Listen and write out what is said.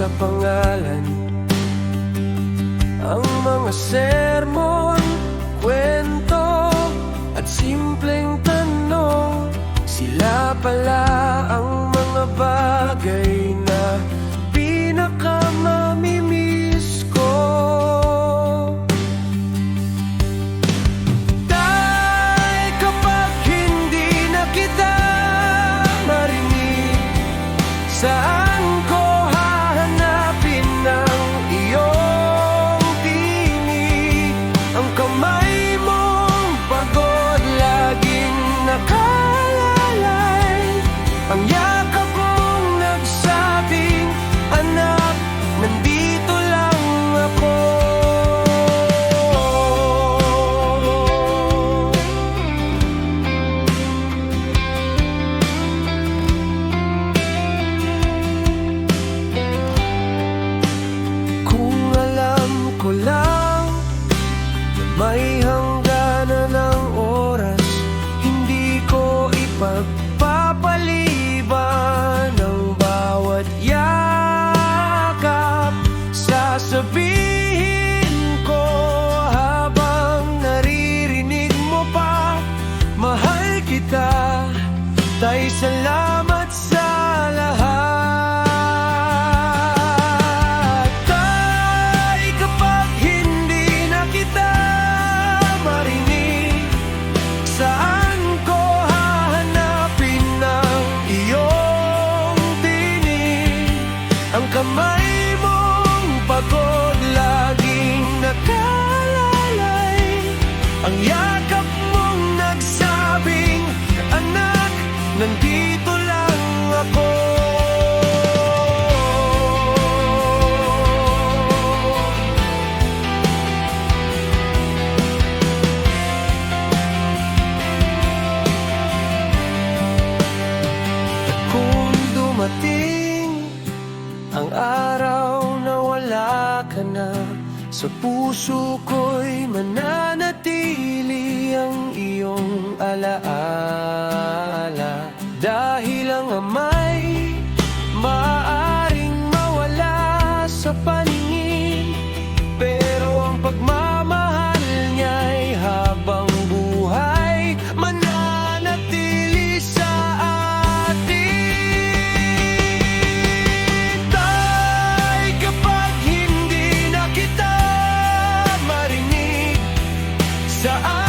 sa pangalan. Ang mga sermon, kwento at simpleng tanong, sila pala ang mga bagay na pinakamamimiss ko. Dahil kapag hindi na kita marinig, saan ko hahanapin ng iyong tinig? Ang kamay mong pagod, laging nakalalay. Ang yakap mong nagsabing, anak, nandito lang ako. Kung alam ko lang na may hangganan ng oras, hindi ko ipagpapaliban ang bawat yakap. Sasabihin ko habang naririnig mo pa, mahal kita, tay salamat sa lahat. Tay, kapag hindi na kita marinig, saan ko hahanapin ng iyong tinig? Ang kamay mong pagod, laging nakalalay. Ang yakap mong nagsabing, anak, nandito lang ako. Kung dumating ang araw na wala ka na, sa puso ko'y mananatili ang iyong alaala. Dahil ang ama'y maaaring mawala sa paningin, pero ang pagmamahal niya'y habang buhay mananatili sa atin. Tay, kapag hindi na kita marinig, saan